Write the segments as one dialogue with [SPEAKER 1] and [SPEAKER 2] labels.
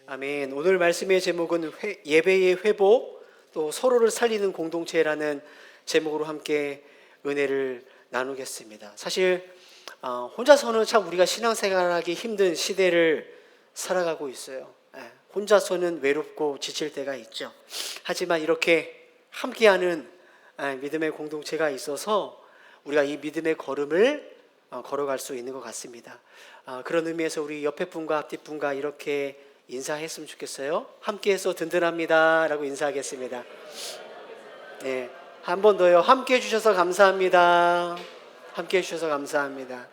[SPEAKER 1] 아멘. 오늘 말씀의 제목은 예배의 회복, 또 서로를 살리는 공동체라는 제목으로 함께 은혜를 나누겠습니다. 사실 혼자서는 참 우리가 신앙생활하기 힘든 시대를 살아가고 있어요. 혼자서는 외롭고 지칠 때가 있죠. 하지만 이렇게 함께하는 믿음의 공동체가 있어서 우리가 이 믿음의 걸음을 걸어갈 수 있는 것 같습니다. 그런 의미에서 우리 옆에 분과 앞뒤 분과 이렇게 인사했으면 좋겠어요. 함께해서 든든합니다 라고 인사하겠습니다. 네, 한 번 더요. 함께해 주셔서 감사합니다. 함께해 주셔서 감사합니다.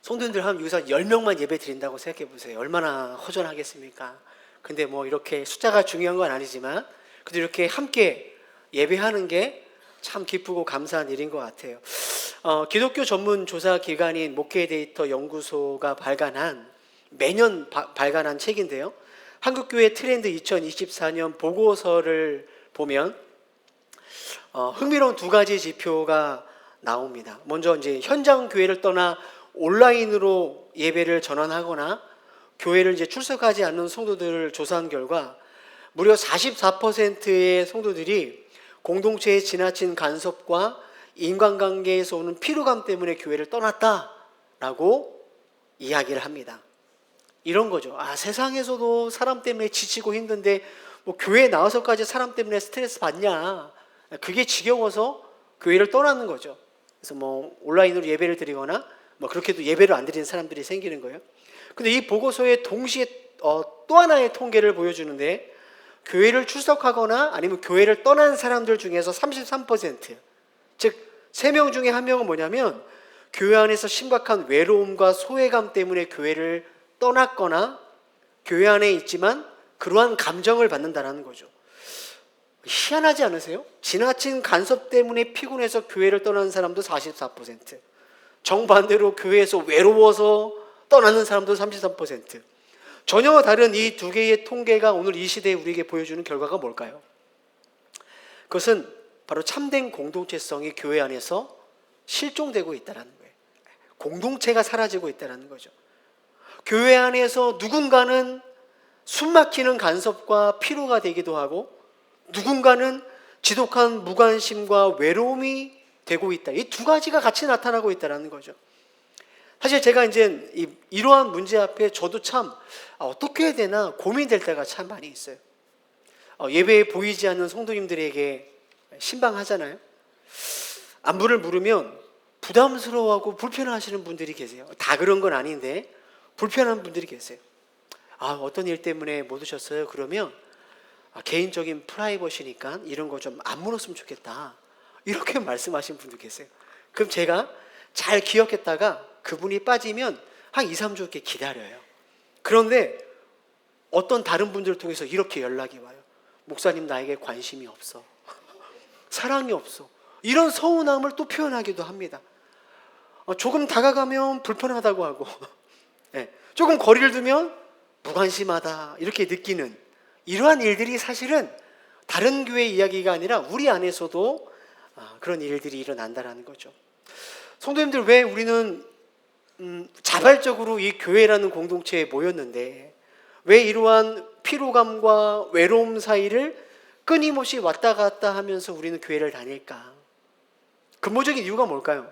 [SPEAKER 1] 성도님들 한 여기서 10명만 예배 드린다고 생각해 보세요. 얼마나 허전하겠습니까? 근데 뭐 이렇게 숫자가 중요한 건 아니지만 그래도 이렇게 함께 예배하는 게 참 기쁘고 감사한 일인 것 같아요. 기독교 전문 조사 기관인 목회 데이터 연구소가 매년 발간한 책인데요. 한국교회 트렌드 2024년 보고서를 보면 흥미로운 두 가지 지표가 나옵니다. 먼저 이제 현장 교회를 떠나 온라인으로 예배를 전환하거나 교회를 이제 출석하지 않는 성도들을 조사한 결과 무려 44%의 성도들이 공동체의 지나친 간섭과 인간관계에서 오는 피로감 때문에 교회를 떠났다라고 이야기를 합니다. 이런 거죠. 세상에서도 사람 때문에 지치고 힘든데 뭐 교회에 나와서까지 사람 때문에 스트레스 받냐? 그게 지겨워서 교회를 떠나는 거죠. 그래서 뭐 온라인으로 예배를 드리거나 뭐 그렇게도 예배를 안 드리는 사람들이 생기는 거예요. 근데 이 보고서에 동시에 또 하나의 통계를 보여주는데 교회를 출석하거나 아니면 교회를 떠난 사람들 중에서 33%, 즉 3명 중에 1명은 뭐냐면 교회 안에서 심각한 외로움과 소외감 때문에 교회를 떠났거나 교회 안에 있지만 그러한 감정을 받는다는 거죠. 희한하지 않으세요? 지나친 간섭 때문에 피곤해서 교회를 떠나는 사람도 44%, 정반대로 교회에서 외로워서 떠나는 사람도 33%. 전혀 다른 이 두 개의 통계가 오늘 이 시대에 우리에게 보여주는 결과가 뭘까요? 그것은 바로 참된 공동체성이 교회 안에서 실종되고 있다는 거예요. 공동체가 사라지고 있다는 거죠. 교회 안에서 누군가는 숨막히는 간섭과 피로가 되기도 하고 누군가는 지독한 무관심과 외로움이 되고 있다. 이 두 가지가 같이 나타나고 있다는 거죠. 사실 제가 이제 이러한 문제 앞에 저도 참 어떻게 해야 되나 고민될 때가 참 많이 있어요. 예배에 보이지 않는 성도님들에게 신방하잖아요. 안부를 물으면 부담스러워하고 불편하시는 분들이 계세요. 다 그런 건 아닌데 불편한 분들이 계세요. 어떤 일 때문에 못 오셨어요? 그러면 개인적인 프라이버시니까 이런 거 좀 안 물었으면 좋겠다. 이렇게 말씀하신 분도 계세요. 그럼 제가 잘 기억했다가 그분이 빠지면 한 2, 3주 이렇게 기다려요. 그런데 어떤 다른 분들을 통해서 이렇게 연락이 와요. 목사님 나에게 관심이 없어. 사랑이 없어. 이런 서운함을 또 표현하기도 합니다. 조금 다가가면 불편하다고 하고 조금 거리를 두면 무관심하다 이렇게 느끼는 이러한 일들이 사실은 다른 교회 이야기가 아니라 우리 안에서도 그런 일들이 일어난다는 거죠. 성도님들, 왜 우리는 자발적으로 이 교회라는 공동체에 모였는데 왜 이러한 피로감과 외로움 사이를 끊임없이 왔다 갔다 하면서 우리는 교회를 다닐까? 근본적인 이유가 뭘까요?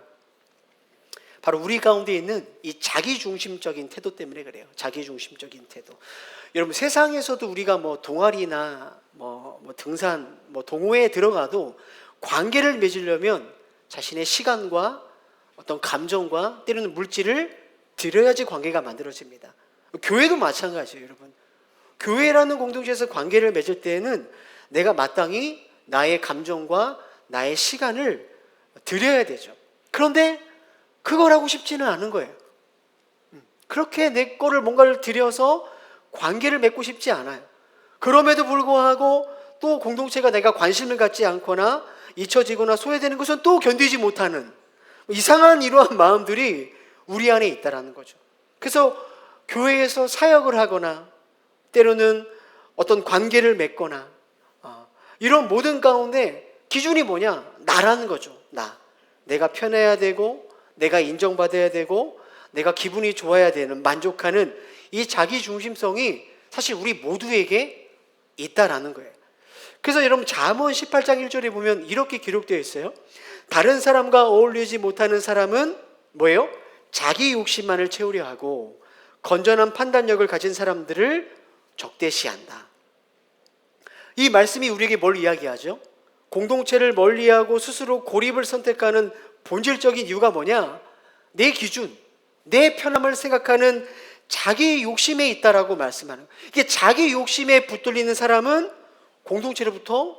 [SPEAKER 1] 바로 우리 가운데 있는 이 자기중심적인 태도 때문에 그래요. 자기중심적인 태도. 여러분, 세상에서도 우리가 뭐 동아리나 뭐 등산, 동호회에 들어가도 관계를 맺으려면 자신의 시간과 어떤 감정과 때로는 물질을 들여야지 관계가 만들어집니다. 교회도 마찬가지예요, 여러분. 교회라는 공동체에서 관계를 맺을 때에는 내가 마땅히 나의 감정과 나의 시간을 들여야 되죠. 그런데 그걸 하고 싶지는 않은 거예요. 그렇게 내 거를 뭔가를 들여서 관계를 맺고 싶지 않아요. 그럼에도 불구하고 또 공동체가 내가 관심을 갖지 않거나 잊혀지거나 소외되는 것은 또 견디지 못하는 이상한 이러한 마음들이 우리 안에 있다는 거죠. 그래서 교회에서 사역을 하거나 때로는 어떤 관계를 맺거나 이런 모든 가운데 기준이 뭐냐? 나라는 거죠. 내가 편해야 되고 내가 인정받아야 되고 내가 기분이 좋아야 되는, 만족하는 이 자기 중심성이 사실 우리 모두에게 있다라는 거예요. 그래서 여러분 잠언 18장 1절에 보면 이렇게 기록되어 있어요. 다른 사람과 어울리지 못하는 사람은 뭐예요? 자기 욕심만을 채우려 하고 건전한 판단력을 가진 사람들을 적대시한다. 이 말씀이 우리에게 뭘 이야기하죠? 공동체를 멀리하고 스스로 고립을 선택하는 본질적인 이유가 뭐냐? 내 기준, 내 편함을 생각하는 자기 욕심에 있다라고 말씀하는 거예요. 이게 자기 욕심에 붙들리는 사람은 공동체로부터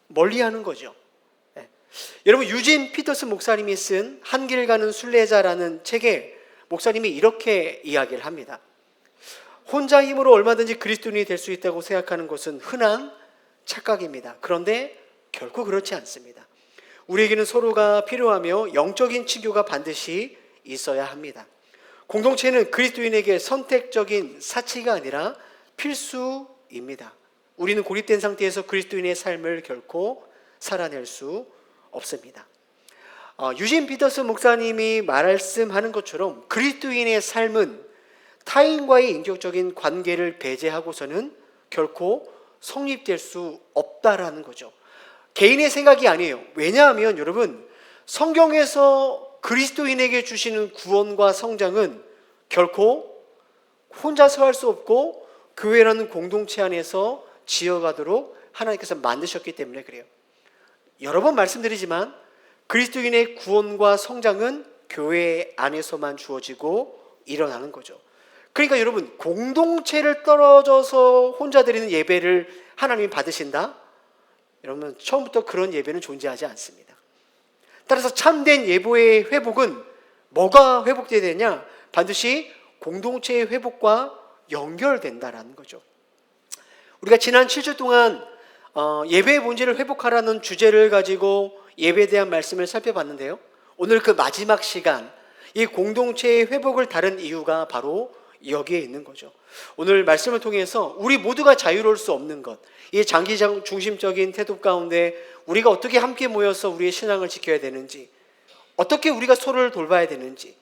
[SPEAKER 1] 멀리하는 거죠. 네. 여러분 유진 피터슨 목사님이 쓴 한 길 가는 순례자라는 책에 목사님이 이렇게 이야기를 합니다. 혼자 힘으로 얼마든지 그리스도인이 될 수 있다고 생각하는 것은 흔한 착각입니다. 그런데 결코 그렇지 않습니다. 우리에게는 서로가 필요하며 영적인 친교가 반드시 있어야 합니다. 공동체는 그리스도인에게 선택적인 사치가 아니라 필수입니다. 우리는 고립된 상태에서 그리스도인의 삶을 결코 살아낼 수 없습니다. 유진 피터슨 목사님이 말씀하는 것처럼 그리스도인의 삶은 타인과의 인격적인 관계를 배제하고서는 결코 성립될 수 없다라는 거죠. 개인의 생각이 아니에요. 왜냐하면 여러분 성경에서 그리스도인에게 주시는 구원과 성장은 결코 혼자서 할 수 없고 교회라는 공동체 안에서 지어가도록 하나님께서 만드셨기 때문에 그래요. 여러 번 말씀드리지만 그리스도인의 구원과 성장은 교회 안에서만 주어지고 일어나는 거죠. 그러니까 여러분 공동체를 떨어져서 혼자 드리는 예배를 하나님이 받으신다? 여러분 처음부터 그런 예배는 존재하지 않습니다. 따라서 참된 예배의 회복은 뭐가 회복돼야 되냐? 반드시 공동체의 회복과 연결된다라는 거죠. 우리가 지난 7주 동안 예배의 본질을 회복하라는 주제를 가지고 예배에 대한 말씀을 살펴봤는데요. 오늘 그 마지막 시간 이 공동체의 회복을 다룬 이유가 바로 여기에 있는 거죠. 오늘 말씀을 통해서 우리 모두가 자유로울 수 없는 것, 이 장기 중심적인 태도 가운데 우리가 어떻게 함께 모여서 우리의 신앙을 지켜야 되는지, 어떻게 우리가 서로를 돌봐야 되는지,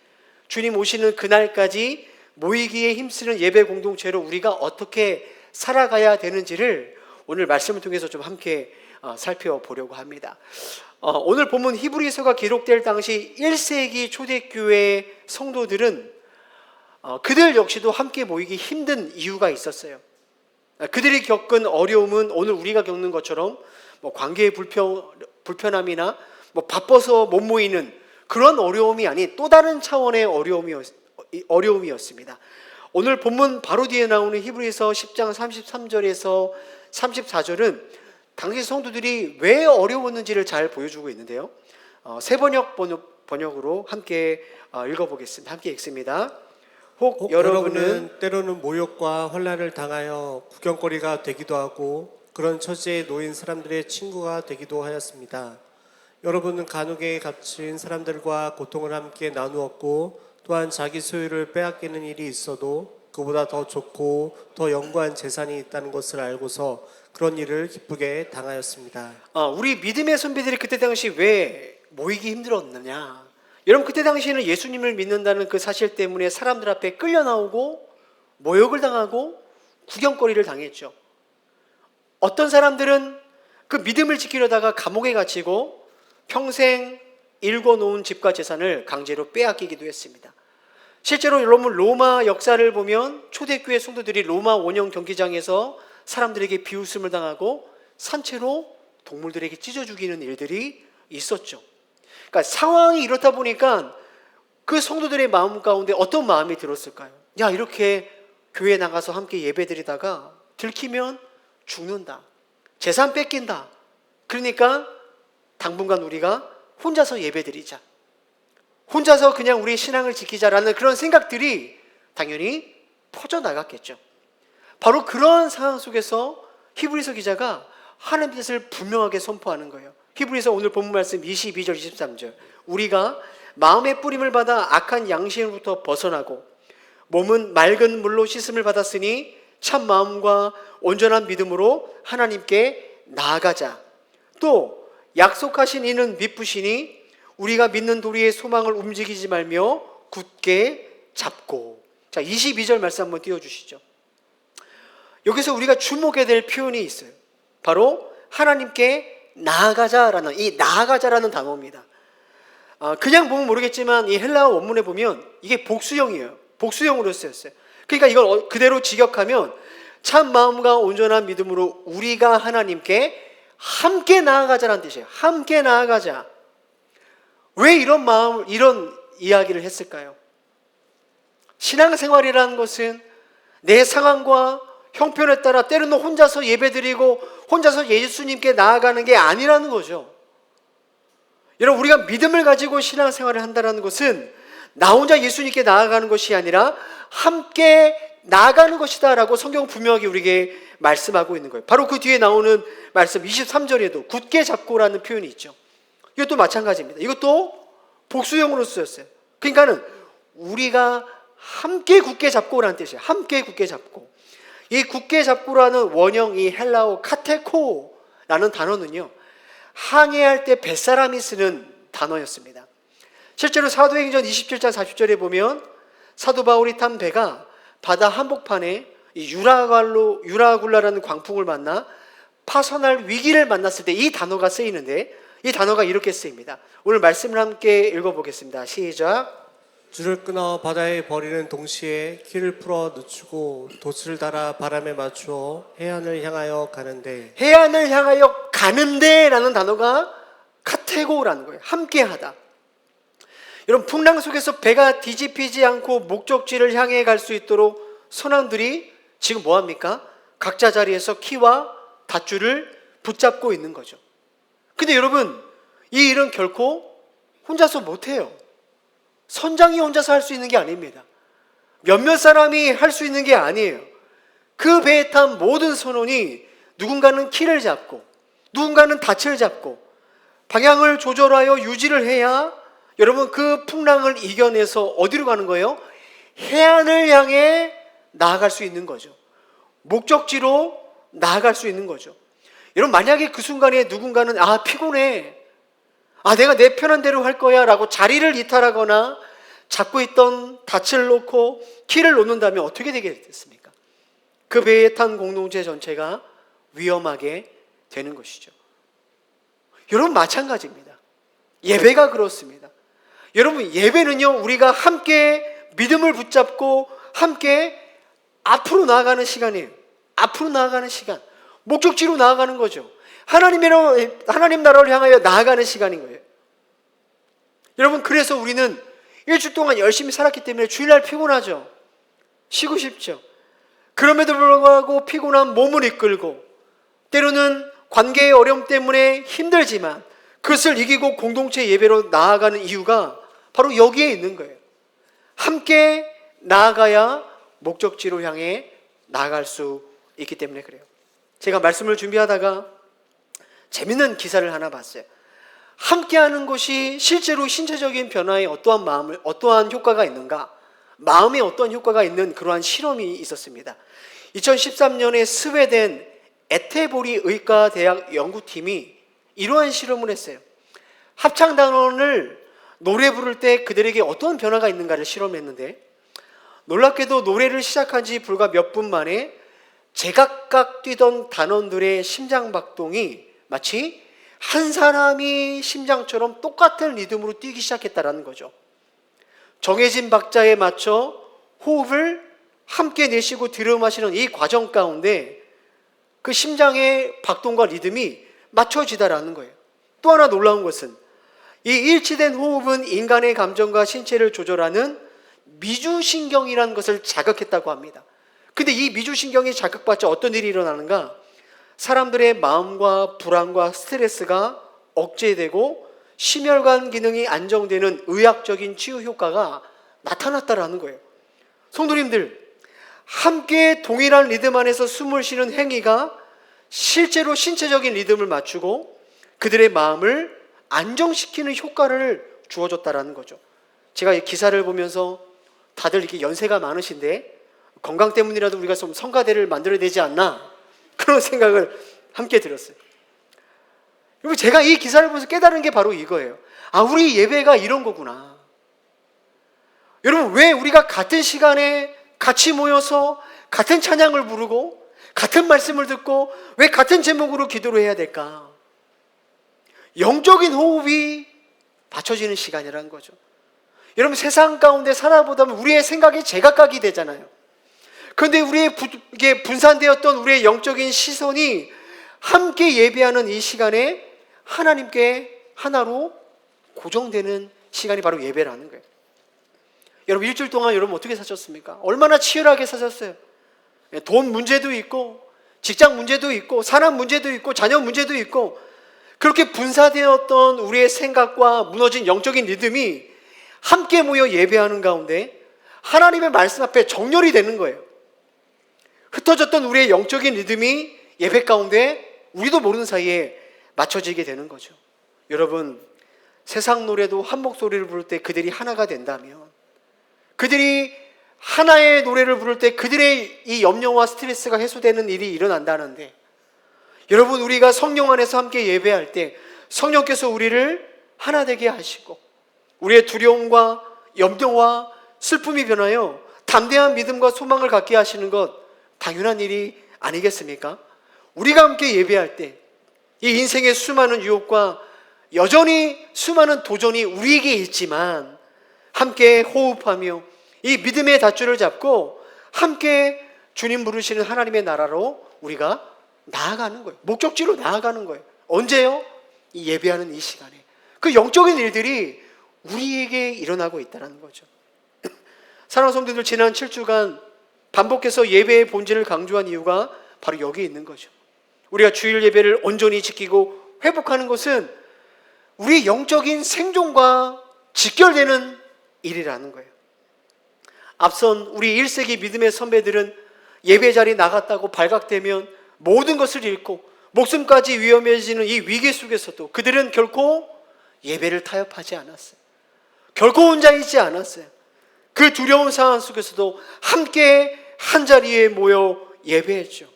[SPEAKER 1] 주님 오시는 그날까지 모이기에 힘쓰는 예배 공동체로 우리가 어떻게 살아가야 되는지를 오늘 말씀을 통해서 좀 함께 살펴보려고 합니다. 오늘 본문 히브리서가 기록될 당시 1세기 초대교회 성도들은 그들 역시도 함께 모이기 힘든 이유가 있었어요. 그들이 겪은 어려움은 오늘 우리가 겪는 것처럼 관계의 불편함이나 바빠서 못 모이는 그런 어려움이 아닌 또 다른 차원의 어려움이었습니다. 오늘 본문 바로 뒤에 나오는 히브리서 10장 33절에서 34절은 당시 성도들이 왜 어려웠는지를 잘 보여주고 있는데요. 새 번역으로 함께 읽어보겠습니다. 함께 읽습니다. 혹
[SPEAKER 2] 여러분은 때로는 모욕과 환난을 당하여 구경거리가 되기도 하고 그런 처지에 놓인 사람들의 친구가 되기도 하였습니다. 여러분은 간혹에 갇힌 사람들과 고통을 함께 나누었고 또한 자기 소유를 빼앗기는 일이 있어도 그보다 더 좋고 더 영구한 재산이 있다는 것을 알고서 그런 일을 기쁘게 당하였습니다.
[SPEAKER 1] 우리 믿음의 선배들이 그때 당시 왜 모이기 힘들었느냐? 여러분 그때 당시에는 예수님을 믿는다는 그 사실 때문에 사람들 앞에 끌려 나오고 모욕을 당하고 구경거리를 당했죠. 어떤 사람들은 그 믿음을 지키려다가 감옥에 갇히고 평생 일궈놓은 집과 재산을 강제로 빼앗기기도 했습니다. 실제로 여러분 로마 역사를 보면 초대교회 성도들이 로마 원형 경기장에서 사람들에게 비웃음을 당하고 산채로 동물들에게 찢어 죽이는 일들이 있었죠. 그러니까 상황이 이렇다 보니까 그 성도들의 마음 가운데 어떤 마음이 들었을까요? 야, 이렇게 교회 나가서 함께 예배드리다가 들키면 죽는다. 재산 뺏긴다. 그러니까 당분간 우리가 혼자서 예배드리자. 혼자서 그냥 우리 신앙을 지키자라는 그런 생각들이 당연히 퍼져나갔겠죠. 바로 그런 상황 속에서 히브리서 기자가 하나님의 뜻을 분명하게 선포하는 거예요. 히브리서 오늘 본문 말씀 22절 23절 우리가 마음의 뿌림을 받아 악한 양심으로부터 벗어나고 몸은 맑은 물로 씻음을 받았으니 참 마음과 온전한 믿음으로 하나님께 나아가자. 또 약속하신 이는 미쁘시니 우리가 믿는 도리의 소망을 움직이지 말며 굳게 잡고. 자, 22절 말씀 한번 띄워주시죠. 여기서 우리가 주목해야 될 표현이 있어요. 바로 하나님께 나아가자라는, 이 나아가자라는 단어입니다. 그냥 보면 모르겠지만 이 헬라어 원문에 보면 이게 복수형이에요. 복수형으로 쓰였어요. 그러니까 이걸 그대로 직역하면 참 마음과 온전한 믿음으로 우리가 하나님께 함께 나아가자라는 뜻이에요. 함께 나아가자. 왜 이런 마음, 이런 이야기를 했을까요? 신앙생활이라는 것은 내 상황과 형편에 따라 때로는 혼자서 예배드리고 혼자서 예수님께 나아가는 게 아니라는 거죠. 여러분, 우리가 믿음을 가지고 신앙생활을 한다는 것은 나 혼자 예수님께 나아가는 것이 아니라 함께 나아가는 것이다 라고 성경 분명하게 우리에게 말씀하고 있는 거예요. 바로 그 뒤에 나오는 말씀 23절에도 굳게 잡고라는 표현이 있죠. 이것도 마찬가지입니다. 이것도 복수형으로 쓰였어요. 그러니까는 우리가 함께 굳게 잡고라는 뜻이에요. 함께 굳게 잡고. 이 굳게 잡고라는 원형, 이 헬라어 카테코라는 단어는요, 항해할 때 뱃사람이 쓰는 단어였습니다. 실제로 사도행전 27장 40절에 보면 사도 바울이 탄 배가 바다 한복판에 이 유라굴라라는 광풍을 만나 파선할 위기를 만났을 때 이 단어가 쓰이는데, 이 단어가 이렇게 쓰입니다. 오늘 말씀을 함께 읽어보겠습니다. 시작.
[SPEAKER 2] 줄을 끊어 바다에 버리는 동시에 키를 풀어 늦추고 돛을 달아 바람에 맞추어 해안을 향하여 가는데.
[SPEAKER 1] 해안을 향하여 가는데 라는 단어가 카테고라는 거예요. 함께하다. 여러분, 풍랑 속에서 배가 뒤집히지 않고 목적지를 향해 갈 수 있도록 선원들이 지금 뭐합니까? 각자 자리에서 키와 닷줄을 붙잡고 있는 거죠. 근데 여러분, 이 일은 결코 혼자서 못해요. 선장이 혼자서 할 수 있는 게 아닙니다. 몇몇 사람이 할 수 있는 게 아니에요. 그 배에 탄 모든 선원이 누군가는 키를 잡고 누군가는 닻을 잡고 방향을 조절하여 유지를 해야 여러분 그 풍랑을 이겨내서 어디로 가는 거예요? 해안을 향해 나아갈 수 있는 거죠. 목적지로 나아갈 수 있는 거죠. 여러분, 만약에 그 순간에 누군가는 피곤해, 내가 내 편한 대로 할 거야 라고 자리를 이탈하거나 잡고 있던 닻을 놓고 키를 놓는다면 어떻게 되겠습니까? 그 배에 탄 공동체 전체가 위험하게 되는 것이죠. 여러분, 마찬가지입니다. 예배가 그렇습니다. 여러분, 예배는요, 우리가 함께 믿음을 붙잡고 함께 앞으로 나아가는 시간이에요. 앞으로 나아가는 시간, 목적지로 나아가는 거죠. 하나님 나라를 향하여 나아가는 시간인 거예요. 여러분, 그래서 우리는 일주일 동안 열심히 살았기 때문에 주일날 피곤하죠. 쉬고 싶죠. 그럼에도 불구하고 피곤한 몸을 이끌고 때로는 관계의 어려움 때문에 힘들지만 그것을 이기고 공동체 예배로 나아가는 이유가 바로 여기에 있는 거예요. 함께 나아가야 목적지로 향해 나아갈 수 있기 때문에 그래요. 제가 말씀을 준비하다가 재밌는 기사를 하나 봤어요. 함께하는 것이 실제로 신체적인 변화에 어떠한 효과가 있는가, 마음에 어떤 효과가 있는 그러한 실험이 있었습니다. 2013년에 스웨덴 에테보리 의과대학 연구팀이 이러한 실험을 했어요. 합창단원을 노래 부를 때 그들에게 어떤 변화가 있는가를 실험했는데, 놀랍게도 노래를 시작한 지 불과 몇 분 만에 제각각 뛰던 단원들의 심장박동이 마치 한 사람이 심장처럼 똑같은 리듬으로 뛰기 시작했다라는 거죠. 정해진 박자에 맞춰 호흡을 함께 내쉬고 들이마시는 이 과정 가운데 그 심장의 박동과 리듬이 맞춰지다라는 거예요. 또 하나 놀라운 것은 이 일치된 호흡은 인간의 감정과 신체를 조절하는 미주신경이라는 것을 자극했다고 합니다. 근데 이 미주신경이 자극받자 어떤 일이 일어나는가? 사람들의 마음과 불안과 스트레스가 억제되고 심혈관 기능이 안정되는 의학적인 치유 효과가 나타났다라는 거예요. 성도님들, 함께 동일한 리듬 안에서 숨을 쉬는 행위가 실제로 신체적인 리듬을 맞추고 그들의 마음을 안정시키는 효과를 주어줬다라는 거죠. 제가 이 기사를 보면서 다들 이렇게 연세가 많으신데 건강 때문이라도 우리가 좀 성가대를 만들어야 되지 않나, 그런 생각을 함께 들었어요. 그리고 제가 이 기사를 보면서 깨달은 게 바로 이거예요. 우리 예배가 이런 거구나. 여러분, 왜 우리가 같은 시간에 같이 모여서 같은 찬양을 부르고 같은 말씀을 듣고 왜 같은 제목으로 기도를 해야 될까? 영적인 호흡이 받쳐지는 시간이라는 거죠. 여러분, 세상 가운데 살아보다 보면 우리의 생각이 제각각이 되잖아요. 그런데 이게 분산되었던 우리의 영적인 시선이 함께 예배하는 이 시간에 하나님께 하나로 고정되는 시간이 바로 예배라는 거예요. 여러분, 일주일 동안 여러분 어떻게 사셨습니까? 얼마나 치열하게 사셨어요? 돈 문제도 있고 직장 문제도 있고 산업 문제도 있고 자녀 문제도 있고, 그렇게 분사되었던 우리의 생각과 무너진 영적인 리듬이 함께 모여 예배하는 가운데 하나님의 말씀 앞에 정렬이 되는 거예요. 흩어졌던 우리의 영적인 리듬이 예배 가운데 우리도 모르는 사이에 맞춰지게 되는 거죠. 여러분, 세상 노래도 한 목소리를 부를 때 그들이 하나가 된다면, 그들이 하나의 노래를 부를 때 그들의 이 염려와 스트레스가 해소되는 일이 일어난다는데, 여러분, 우리가 성령 안에서 함께 예배할 때 성령께서 우리를 하나 되게 하시고 우리의 두려움과 염려와 슬픔이 변하여 담대한 믿음과 소망을 갖게 하시는 것, 당연한 일이 아니겠습니까? 우리가 함께 예배할 때 이 인생의 수많은 유혹과 여전히 수많은 도전이 우리에게 있지만 함께 호흡하며 이 믿음의 닷줄을 잡고 함께 주님 부르시는 하나님의 나라로 우리가 나아가는 거예요. 목적지로 나아가는 거예요. 언제요? 이 예배하는 이 시간에. 그 영적인 일들이 우리에게 일어나고 있다는 거죠. 사랑하는 성도들, 지난 7주간 반복해서 예배의 본질을 강조한 이유가 바로 여기 있는 거죠. 우리가 주일 예배를 온전히 지키고 회복하는 것은 우리의 영적인 생존과 직결되는 일이라는 거예요. 앞선 우리 1세기 믿음의 선배들은 예배 자리 나갔다고 발각되면 모든 것을 잃고 목숨까지 위험해지는 이 위기 속에서도 그들은 결코 예배를 타협하지 않았어요. 결코 혼자 있지 않았어요. 그 두려운 상황 속에서도 함께 한 자리에 모여 예배했죠.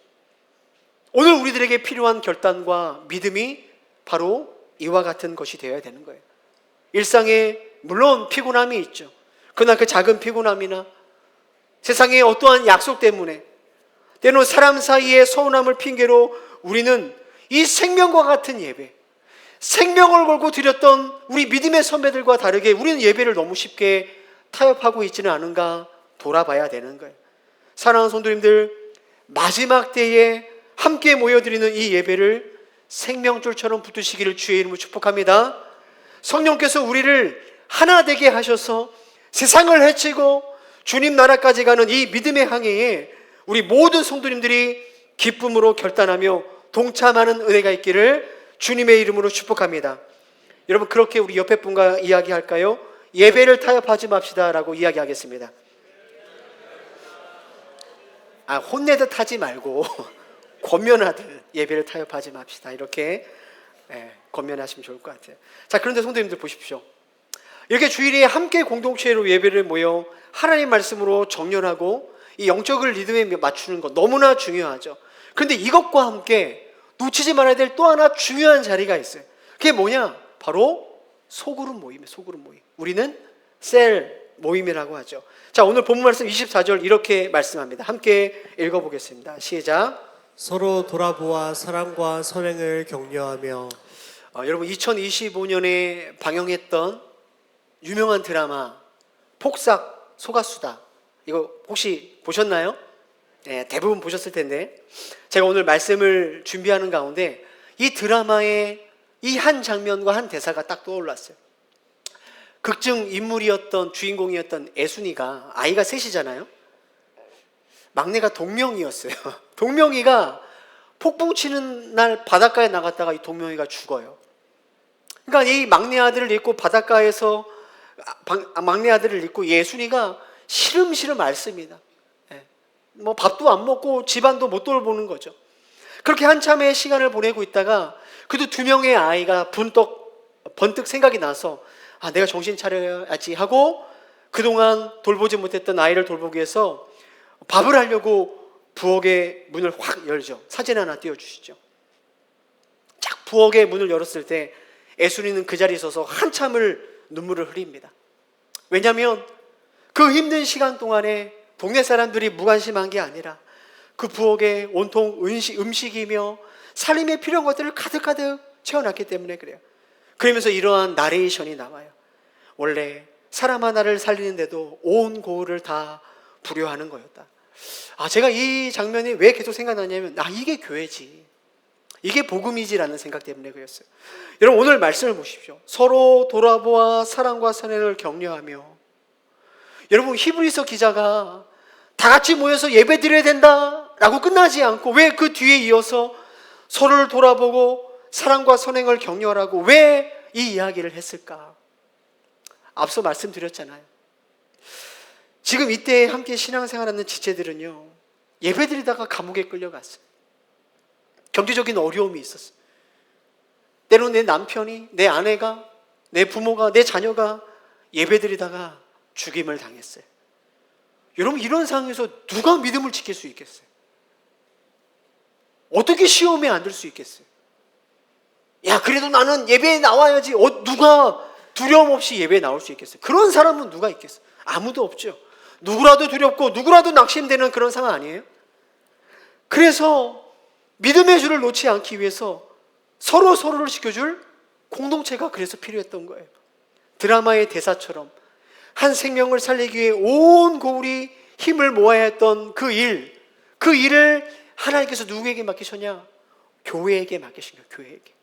[SPEAKER 1] 오늘 우리들에게 필요한 결단과 믿음이 바로 이와 같은 것이 되어야 되는 거예요. 일상에 물론 피곤함이 있죠. 그러나 그 작은 피곤함이나 세상의 어떠한 약속 때문에, 때로는 사람 사이의 서운함을 핑계로 우리는 이 생명과 같은 예배, 생명을 걸고 드렸던 우리 믿음의 선배들과 다르게 우리는 예배를 너무 쉽게 타협하고 있지는 않은가 돌아봐야 되는 거예요. 사랑하는 성도님들, 마지막 때에 함께 모여드리는 이 예배를 생명줄처럼 붙드시기를 주의 이름으로 축복합니다. 성령께서 우리를 하나 되게 하셔서 세상을 헤치고 주님 나라까지 가는 이 믿음의 항해에 우리 모든 성도님들이 기쁨으로 결단하며 동참하는 은혜가 있기를 주님의 이름으로 축복합니다. 여러분, 그렇게 우리 옆에 분과 이야기할까요? 예배를 타협하지 맙시다 라고 이야기하겠습니다. 혼내듯 하지 말고 권면하듯 예배를 타협하지 맙시다, 이렇게 권면하시면 좋을 것 같아요. 자, 그런데 성도님들 보십시오. 이렇게 주일에 함께 공동체로 예배를 모여 하나님 말씀으로 정렬하고 이 영적을 리듬에 맞추는 것 너무나 중요하죠. 그런데 이것과 함께 놓치지 말아야 될 또 하나 중요한 자리가 있어요. 그게 뭐냐? 바로 소그룹 모임이에요. 소그룹 모임. 우리는 셀 모임이라고 하죠. 자, 오늘 본문 말씀 24절 이렇게 말씀합니다. 함께 읽어보겠습니다. 시작.
[SPEAKER 2] 서로 돌아보아 사랑과 선행을 격려하며.
[SPEAKER 1] 여러분, 2025년에 방영했던 유명한 드라마 폭삭 속았수다, 이거 혹시 보셨나요? 네, 대부분 보셨을 텐데, 제가 오늘 말씀을 준비하는 가운데 이 드라마의 이 한 장면과 한 대사가 딱 떠올랐어요. 극중 인물이었던 주인공이었던 애순이가, 아이가 셋이잖아요. 막내가 동명이었어요. 동명이가 폭풍 치는 날 바닷가에 나갔다가 이 동명이가 죽어요. 그러니까 이 막내 아들을 잃고 바닷가에서 막내 아들을 잃고 예순이가 시름시름 앓습니다. 뭐 밥도 안 먹고 집안도 못 돌보는 거죠. 그렇게 한참의 시간을 보내고 있다가 그래도 두 명의 아이가 번뜩 생각이 나서 내가 정신 차려야지 하고 그동안 돌보지 못했던 아이를 돌보기 위해서 밥을 하려고 부엌의 문을 확 열죠. 사진 하나 띄워주시죠. 쫙 부엌의 문을 열었을 때 애순이는 그 자리에 서서 한참을 눈물을 흘립니다. 왜냐하면 그 힘든 시간 동안에 동네 사람들이 무관심한 게 아니라 그 부엌에 온통 음식이며 살림에 필요한 것들을 가득가득 채워놨기 때문에 그래요. 그러면서 이러한 나레이션이 나와요. 원래 사람 하나를 살리는데도 온 고을을 다 불효하는 거였다. 제가 이 장면이 왜 계속 생각나냐면 이게 교회지, 이게 복음이지라는 생각 때문에 그랬어요. 여러분, 오늘 말씀을 보십시오. 서로 돌아보아 사랑과 선행을 격려하며. 여러분, 히브리서 기자가 다 같이 모여서 예배 드려야 된다라고 끝나지 않고 왜 그 뒤에 이어서 서로를 돌아보고 사랑과 선행을 격려하라고 왜 이 이야기를 했을까? 앞서 말씀드렸잖아요. 지금 이때 함께 신앙생활하는 지체들은요, 예배 드리다가 감옥에 끌려갔어요. 경제적인 어려움이 있었어요. 때로는 내 남편이, 내 아내가, 내 부모가, 내 자녀가 예배 드리다가 죽임을 당했어요. 여러분, 이런 상황에서 누가 믿음을 지킬 수 있겠어요? 어떻게 시험에 안 들 수 있겠어요? 그래도 나는 예배에 나와야지. 누가 두려움 없이 예배에 나올 수 있겠어요? 그런 사람은 누가 있겠어요? 아무도 없죠. 누구라도 두렵고 누구라도 낙심되는 그런 상황 아니에요? 그래서 믿음의 줄을 놓지 않기 위해서 서로를 지켜줄 공동체가 그래서 필요했던 거예요. 드라마의 대사처럼 한 생명을 살리기 위해 온 고울이 힘을 모아야 했던 그 일을 하나님께서 누구에게 맡기셨냐? 교회에게 맡기신 거예요. 교회에게.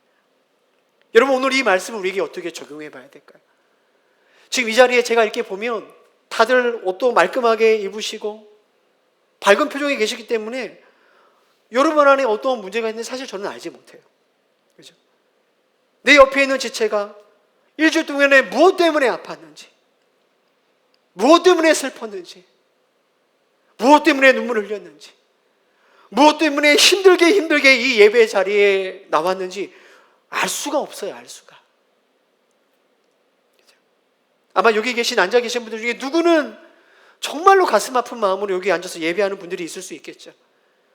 [SPEAKER 1] 여러분, 오늘 이 말씀을 우리에게 어떻게 적용해 봐야 될까요? 지금 이 자리에 제가 이렇게 보면 다들 옷도 말끔하게 입으시고 밝은 표정이 계시기 때문에 여러분 안에 어떤 문제가 있는지 사실 저는 알지 못해요. 그죠? 내 옆에 있는 지체가 일주일 동안에 무엇 때문에 아팠는지, 무엇 때문에 슬펐는지, 무엇 때문에 눈물을 흘렸는지, 무엇 때문에 힘들게 이 예배 자리에 나왔는지 알 수가 없어요. 알 수가. 아마 여기 앉아 계신 분들 중에 누구는 정말로 가슴 아픈 마음으로 여기 앉아서 예배하는 분들이 있을 수 있겠죠.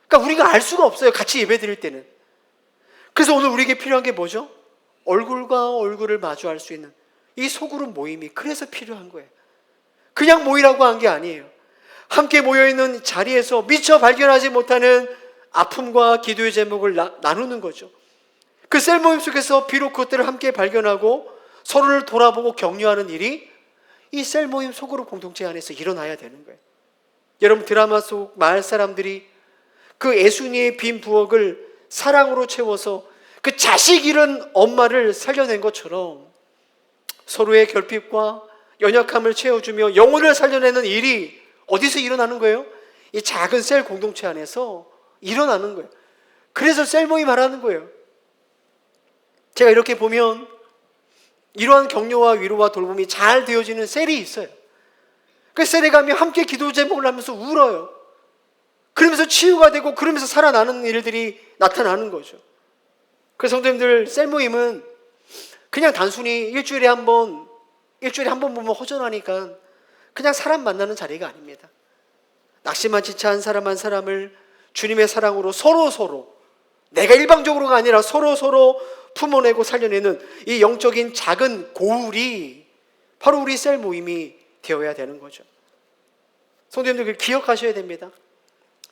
[SPEAKER 1] 그러니까 우리가 알 수가 없어요. 같이 예배 드릴 때는. 그래서 오늘 우리에게 필요한 게 뭐죠? 얼굴과 얼굴을 마주할 수 있는 이 소그룹 모임이 그래서 필요한 거예요. 그냥 모이라고 한 게 아니에요. 함께 모여있는 자리에서 미처 발견하지 못하는 아픔과 기도의 제목을 나누는 거죠. 그 셀 모임 속에서 비록 그것들을 함께 발견하고 서로를 돌아보고 격려하는 일이 이 셀 모임 소그룹 공동체 안에서 일어나야 되는 거예요. 여러분, 드라마 속 마을 사람들이 그 애순이의 빈 부엌을 사랑으로 채워서 그 자식 잃은 엄마를 살려낸 것처럼 서로의 결핍과 연약함을 채워주며 영혼을 살려내는 일이 어디서 일어나는 거예요? 이 작은 셀 공동체 안에서 일어나는 거예요. 그래서 셀 모임 하라는 거예요. 제가 이렇게 보면 이러한 격려와 위로와 돌봄이 잘 되어지는 셀이 있어요. 그 셀에 가면 함께 기도 제목을 하면서 울어요. 그러면서 치유가 되고 그러면서 살아나는 일들이 나타나는 거죠. 그래서 성도님들, 셀 모임은 그냥 단순히 일주일에 한 번 보면 허전하니까 그냥 사람 만나는 자리가 아닙니다. 낙심한 지체한 사람 한 사람을 주님의 사랑으로 서로 내가 일방적으로가 아니라 서로 품어내고 살려내는 이 영적인 작은 고울이 바로 우리 셀 모임이 되어야 되는 거죠. 성도님들, 기억하셔야 됩니다.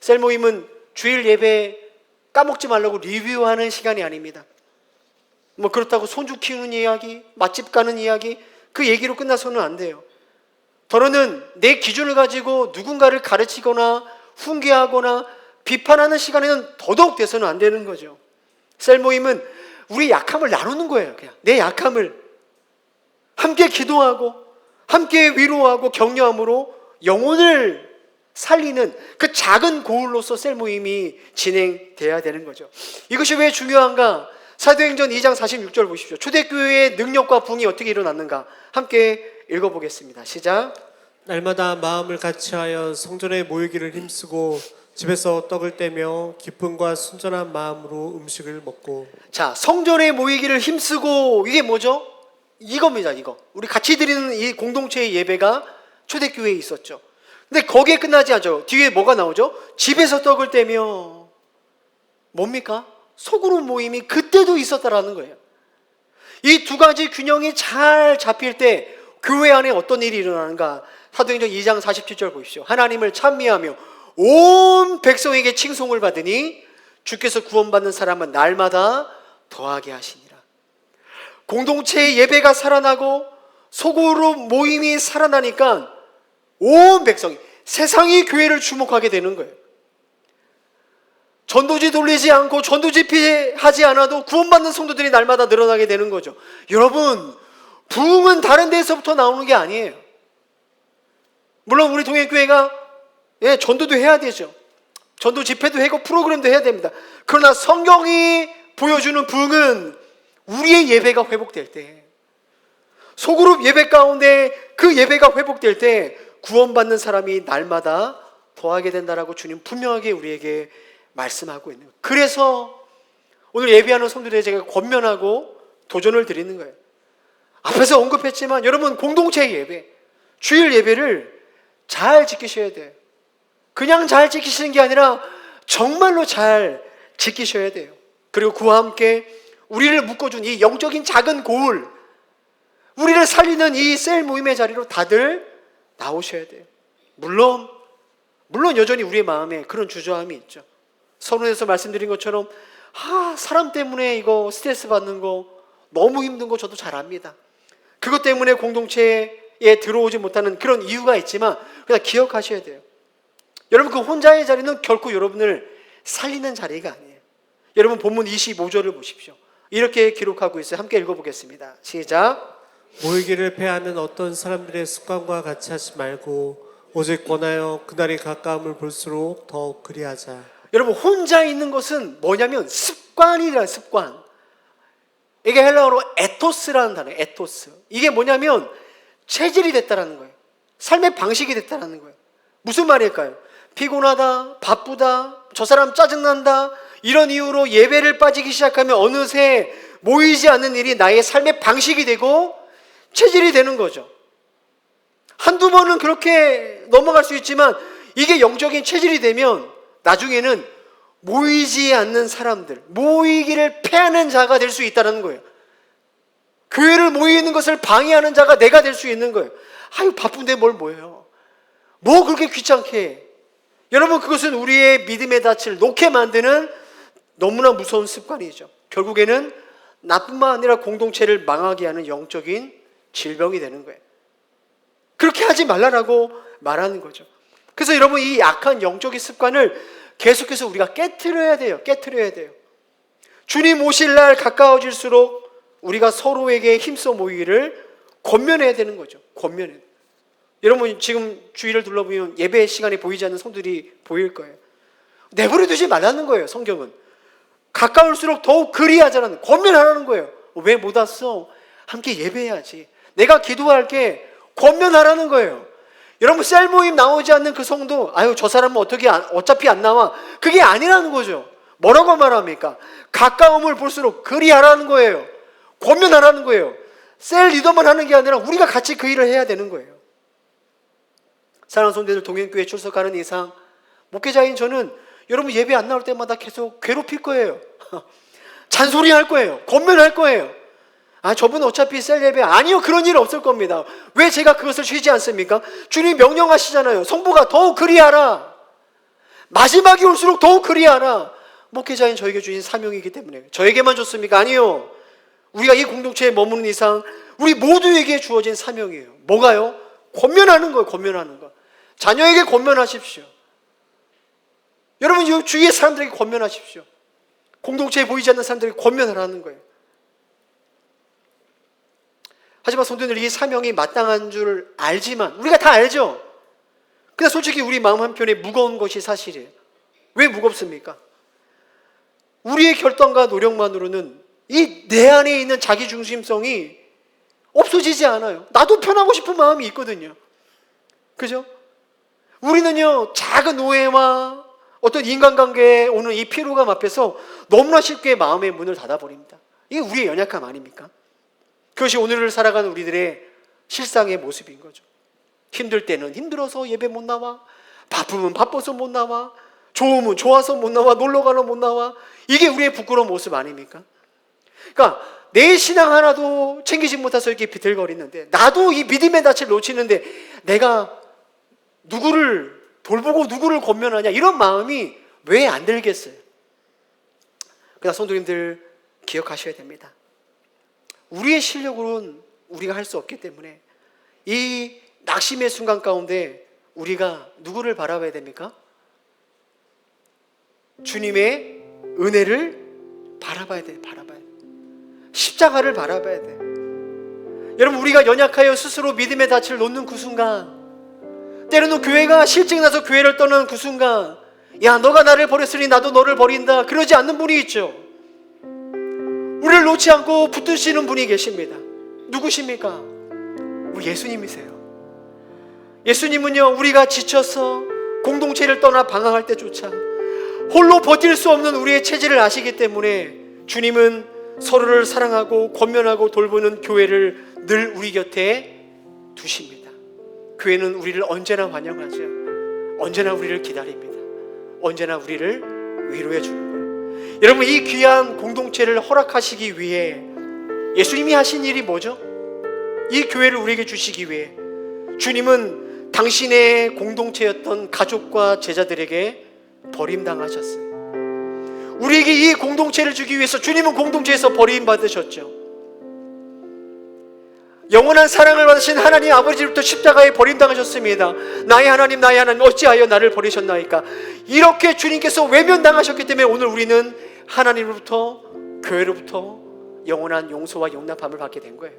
[SPEAKER 1] 셀 모임은 주일 예배 까먹지 말라고 리뷰하는 시간이 아닙니다. 그렇다고 손주 키우는 이야기, 맛집 가는 이야기, 그 얘기로 끝나서는 안 돼요. 더러는 내 기준을 가지고 누군가를 가르치거나 훈계하거나 비판하는 시간에는 더더욱 돼서는 안 되는 거죠. 셀 모임은 우리 약함을 나누는 거예요. 그냥 내 약함을 함께 기도하고 함께 위로하고 격려함으로 영혼을 살리는 그 작은 고울로서 셀 모임이 진행돼야 되는 거죠. 이것이 왜 중요한가? 사도행전 2장 46절 보십시오. 초대교회의 능력과 부흥이 어떻게 일어났는가? 함께 읽어보겠습니다. 시작.
[SPEAKER 2] 날마다 마음을 같이하여 성전에 모이기를 힘쓰고 집에서 떡을 떼며 기쁨과 순전한 마음으로 음식을 먹고. 자,
[SPEAKER 1] 성전에 모이기를 힘쓰고, 이게 뭐죠? 이겁니다. 이거 우리 같이 드리는 이 공동체의 예배가 초대교회에 있었죠. 근데 거기에 끝나지 않죠. 뒤에 뭐가 나오죠? 집에서 떡을 떼며. 뭡니까? 소그룹 모임이 그때도 있었다라는 거예요. 이 두 가지 균형이 잘 잡힐 때 교회 안에 어떤 일이 일어나는가? 사도행전 2장 47절 보십시오. 하나님을 찬미하며 온 백성에게 칭송을 받으니 주께서 구원받는 사람은 날마다 더하게 하시니라. 공동체의 예배가 살아나고 소그룹 모임이 살아나니까 온 백성이, 세상이 교회를 주목하게 되는 거예요. 전도지 돌리지 않고 전도 집회하지 않아도 구원받는 성도들이 날마다 늘어나게 되는 거죠. 여러분, 부흥은 다른 데서부터 나오는 게 아니에요. 물론 우리 동행교회가 전도도 해야 되죠. 전도 집회도 하고 프로그램도 해야 됩니다. 그러나 성경이 보여주는 부흥은 우리의 예배가 회복될 때, 소그룹 예배 가운데 그 예배가 회복될 때 구원받는 사람이 날마다 더하게 된다라고 주님 분명하게 우리에게 말씀하고 있는 거예요. 그래서 오늘 예배하는 성도들에게 제가 권면하고 도전을 드리는 거예요. 앞에서 언급했지만 여러분, 공동체 예배, 주일 예배를 잘 지키셔야 돼요. 그냥 잘 지키시는 게 아니라 정말로 잘 지키셔야 돼요. 그리고 그와 함께 우리를 묶어준 이 영적인 작은 고울, 우리를 살리는 이 셀 모임의 자리로 다들 나오셔야 돼요. 물론 여전히 우리의 마음에 그런 주저함이 있죠. 서론에서 말씀드린 것처럼 사람 때문에 이거 스트레스 받는 거 너무 힘든 거 저도 잘 압니다. 그것 때문에 공동체에 들어오지 못하는 그런 이유가 있지만 그냥 기억하셔야 돼요. 여러분, 그 혼자의 자리는 결코 여러분을 살리는 자리가 아니에요. 여러분, 본문 25절을 보십시오. 이렇게 기록하고 있어요. 함께 읽어보겠습니다. 시작.
[SPEAKER 2] 모이기를 패하는 어떤 사람들의 습관과 같이 하지 말고 오직 권하여 그날이 가까움을 볼수록 더욱 그리하자.
[SPEAKER 1] 여러분, 혼자 있는 것은 뭐냐면 습관이라, 습관. 이게 헬라어로 에토스라는 단어예요. 에토스. 이게 뭐냐면 체질이 됐다라는 거예요. 삶의 방식이 됐다라는 거예요. 무슨 말일까요? 피곤하다, 바쁘다, 저 사람 짜증난다, 이런 이유로 예배를 빠지기 시작하면 어느새 모이지 않는 일이 나의 삶의 방식이 되고 체질이 되는 거죠. 한두 번은 그렇게 넘어갈 수 있지만 이게 영적인 체질이 되면 나중에는 모이지 않는 사람들, 모이기를 패하는 자가 될 수 있다는 거예요. 교회를 모이는 것을 방해하는 자가 내가 될 수 있는 거예요. 아유, 바쁜데 뭘 모여요. 뭐 그렇게 귀찮게 해. 여러분, 그것은 우리의 믿음의 닻을 놓게 만드는 너무나 무서운 습관이죠. 결국에는 나뿐만 아니라 공동체를 망하게 하는 영적인 질병이 되는 거예요. 그렇게 하지 말라라고 말하는 거죠. 그래서 여러분, 이 약한 영적인 습관을 계속해서 우리가 깨트려야 돼요. 깨트려야 돼요. 주님 오실 날 가까워질수록 우리가 서로에게 힘써 모이기를 권면해야 되는 거죠. 권면해. 여러분, 지금 주위를 둘러보면 예배 시간에 보이지 않는 성들이 보일 거예요. 내버려 두지 말라는 거예요. 성경은 가까울수록 더욱 그리하자라는, 권면하라는 거예요. 왜 못 왔어? 함께 예배해야지. 내가 기도할게. 권면하라는 거예요. 여러분, 셀 모임 나오지 않는 그 성도, 아유, 저 사람은 어차피 안 나와. 그게 아니라는 거죠. 뭐라고 말합니까? 가까움을 볼수록 그리하라는 거예요. 권면하라는 거예요. 셀 리더만 하는 게 아니라 우리가 같이 그 일을 해야 되는 거예요. 사랑하는 성도들, 동행교회 출석하는 이상 목회자인 저는 여러분 예배 안 나올 때마다 계속 괴롭힐 거예요. 잔소리할 거예요. 권면할 거예요. 저분 어차피 셀 예배, 아니요, 그런 일 없을 겁니다. 왜 제가 그것을 쉬지 않습니까? 주님 명령하시잖아요. 성부가 더욱 그리하라. 마지막이 올수록 더욱 그리하라. 목회자인 저에게 주신 사명이기 때문에. 저에게만 줬습니까? 아니요. 우리가 이 공동체에 머무는 이상 우리 모두에게 주어진 사명이에요. 뭐가요? 권면하는 거예요. 권면하는 거. 자녀에게 권면하십시오. 여러분, 주위의 사람들에게 권면하십시오. 공동체에 보이지 않는 사람들에게 권면하라는 거예요. 하지만 성도들, 이 사명이 마땅한 줄 알지만, 우리가 다 알죠? 근데 솔직히 우리 마음 한편에 무거운 것이 사실이에요. 왜 무겁습니까? 우리의 결단과 노력만으로는 이 내 안에 있는 자기중심성이 없어지지 않아요. 나도 편하고 싶은 마음이 있거든요. 그죠? 우리는요, 작은 오해와 어떤 인간관계에 오는 이 피로감 앞에서 너무나 쉽게 마음의 문을 닫아버립니다. 이게 우리의 연약함 아닙니까? 그것이 오늘을 살아가는 우리들의 실상의 모습인 거죠. 힘들 때는 힘들어서 예배 못 나와, 바쁘면 바빠서 못 나와, 좋으면 좋아서 못 나와, 놀러가러 못 나와. 이게 우리의 부끄러운 모습 아닙니까? 그러니까 내 신앙 하나도 챙기지 못해서 이렇게 비틀거리는데, 나도 이 믿음의 낯을 놓치는데 내가 누구를 돌보고 누구를 권면하냐, 이런 마음이 왜 안 들겠어요? 그러나 성도님들 기억하셔야 됩니다. 우리의 실력으로는 우리가 할 수 없기 때문에 이 낙심의 순간 가운데 우리가 누구를 바라봐야 됩니까? 주님의 은혜를 바라봐야 돼요. 바라봐야 돼요. 십자가를 바라봐야 돼요. 여러분, 우리가 연약하여 스스로 믿음의 닻을 놓는 그 순간, 때로는 교회가 실증나서 교회를 떠나는 그 순간, 야, 너가 나를 버렸으니 나도 너를 버린다, 그러지 않는 분이 있죠. 우리를 놓지 않고 붙드시는 분이 계십니다. 누구십니까? 우리 예수님이세요. 예수님은요, 우리가 지쳐서 공동체를 떠나 방황할 때조차 홀로 버틸 수 없는 우리의 체질을 아시기 때문에 주님은 서로를 사랑하고 권면하고 돌보는 교회를 늘 우리 곁에 두십니다. 교회는 우리를 언제나 환영하죠. 언제나 우리를 기다립니다. 언제나 우리를 위로해 주는 거예요. 여러분, 이 귀한 공동체를 허락하시기 위해 예수님이 하신 일이 뭐죠? 이 교회를 우리에게 주시기 위해 주님은 당신의 공동체였던 가족과 제자들에게 버림당하셨어요. 우리에게 이 공동체를 주기 위해서 주님은 공동체에서 버림받으셨죠. 영원한 사랑을 받으신 하나님 아버지로부터 십자가에 버림당하셨습니다. 나의 하나님, 나의 하나님, 어찌하여 나를 버리셨나이까? 이렇게 주님께서 외면당하셨기 때문에 오늘 우리는 하나님으로부터, 교회로부터 영원한 용서와 용납함을 받게 된 거예요.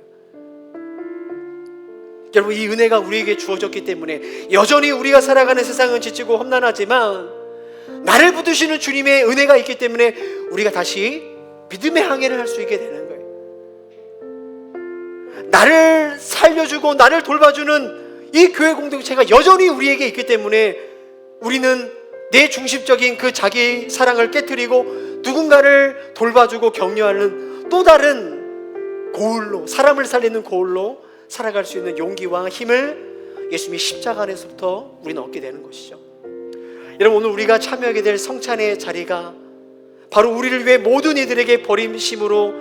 [SPEAKER 1] 여러분, 이 은혜가 우리에게 주어졌기 때문에 여전히 우리가 살아가는 세상은 지치고 험난하지만 나를 붙드시는 주님의 은혜가 있기 때문에 우리가 다시 믿음의 항해를 할 수 있게 되는 거예요. 나를 살려주고 나를 돌봐주는 이 교회 공동체가 여전히 우리에게 있기 때문에 우리는 내 중심적인 그 자기 사랑을 깨트리고 누군가를 돌봐주고 격려하는 또 다른 고울로, 사람을 살리는 고울로 살아갈 수 있는 용기와 힘을 예수님이 십자가 안에서부터 우리는 얻게 되는 것이죠. 여러분, 오늘 우리가 참여하게 될 성찬의 자리가 바로 우리를 위해 모든 이들에게 버림심으로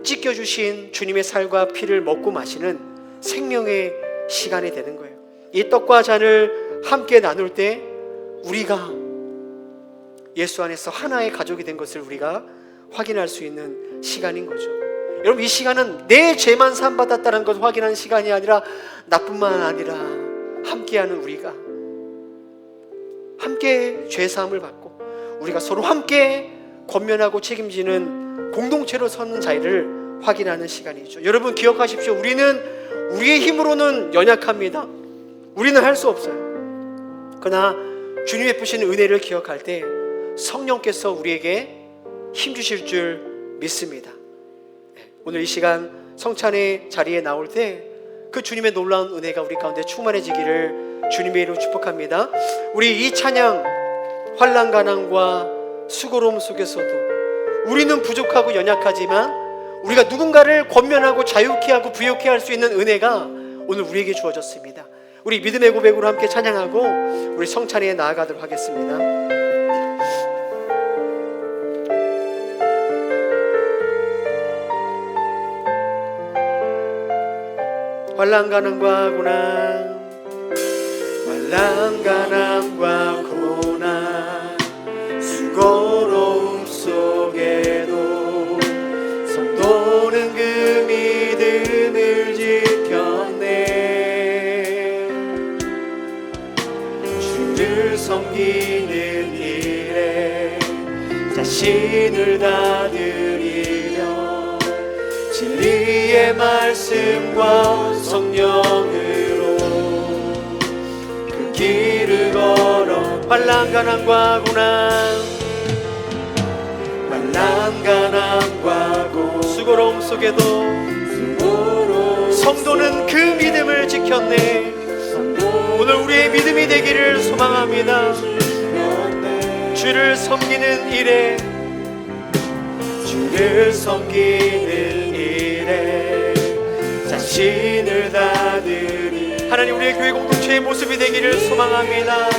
[SPEAKER 1] 찢겨주신 주님의 살과 피를 먹고 마시는 생명의 시간이 되는 거예요. 이 떡과 잔을 함께 나눌 때 우리가 예수 안에서 하나의 가족이 된 것을 우리가 확인할 수 있는 시간인 거죠. 여러분, 이 시간은 내 죄만 사함받았다는 것을 확인하는 시간이 아니라 나뿐만 아니라 함께하는 우리가 함께 죄사함을 받고 우리가 서로 함께 권면하고 책임지는 공동체로 서는 자리를 확인하는 시간이죠. 여러분, 기억하십시오. 우리는 우리의 힘으로는 연약합니다. 우리는 할 수 없어요. 그러나 주님의 베푸신 은혜를 기억할 때 성령께서 우리에게 힘 주실 줄 믿습니다. 오늘 이 시간 성찬의 자리에 나올 때 그 주님의 놀라운 은혜가 우리 가운데 충만해지기를 주님의 이름으로 축복합니다. 우리 이 찬양, 환난 가난과 수고로움 속에서도 우리는 부족하고 연약하지만 우리가 누군가를 권면하고 자유케 하고 부유케 할 수 있는 은혜가 오늘 우리에게 주어졌습니다. 우리 믿음의 고백으로 함께 찬양하고 우리 성찬에 나아가도록 하겠습니다. 환난 가난과 고난, 환난 가난과 고난, 수고로움 속에도 성도는 그 믿음을 지켰네. 주를 섬기는 일에 자신을 다 드리며 진리의 말씀과 성령으로 그 길을 걸어 환난 가난과 고난, 환난 가난과 고난, 수고로움 속에도 성도는 그 믿음을 지켰네. 오늘 우리의 믿음이 되기를 소망합니다. 주를 섬기는 일에, 주를 섬기는 일에 자신을 다 드리. 하나님, 우리의 교회 공동체의 모습이 되기를 소망합니다.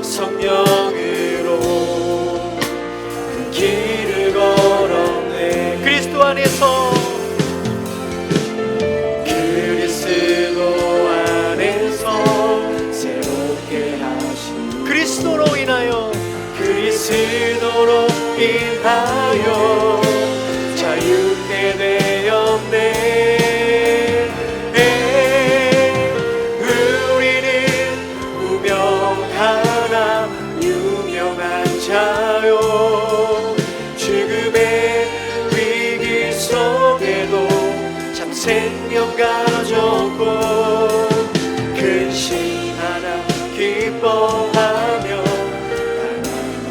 [SPEAKER 1] 성령으로 그 길을 걸어내. 그리스도 안에서, 그리스도 안에서 새로운 쓰도록 인하여 자유케 되었네. 우리는 무명하나 유명한 자요, 죽음의 위기 속에도 참 생명 가졌고 근심하나 기뻐하며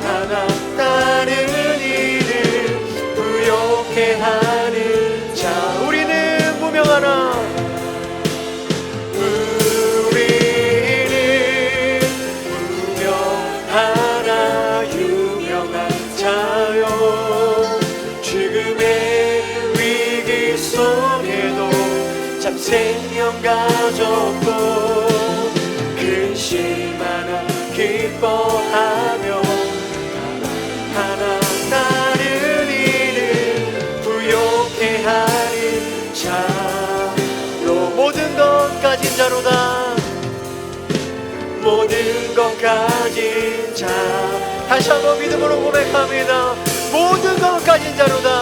[SPEAKER 1] 하나 따르는 이를 부욕해 하는 자. 우리는 무명하나 유명한 자요, 죽음의 위기 속에도 참 생명 가졌고 근심하나 기뻐하며 하나 따르는 이를 부욕해 하는 자로 모든 것 가진 자로다. 모든 것 가진 자. 다시 한번 믿음으로 고백합니다. 모든 것 가진 자로다.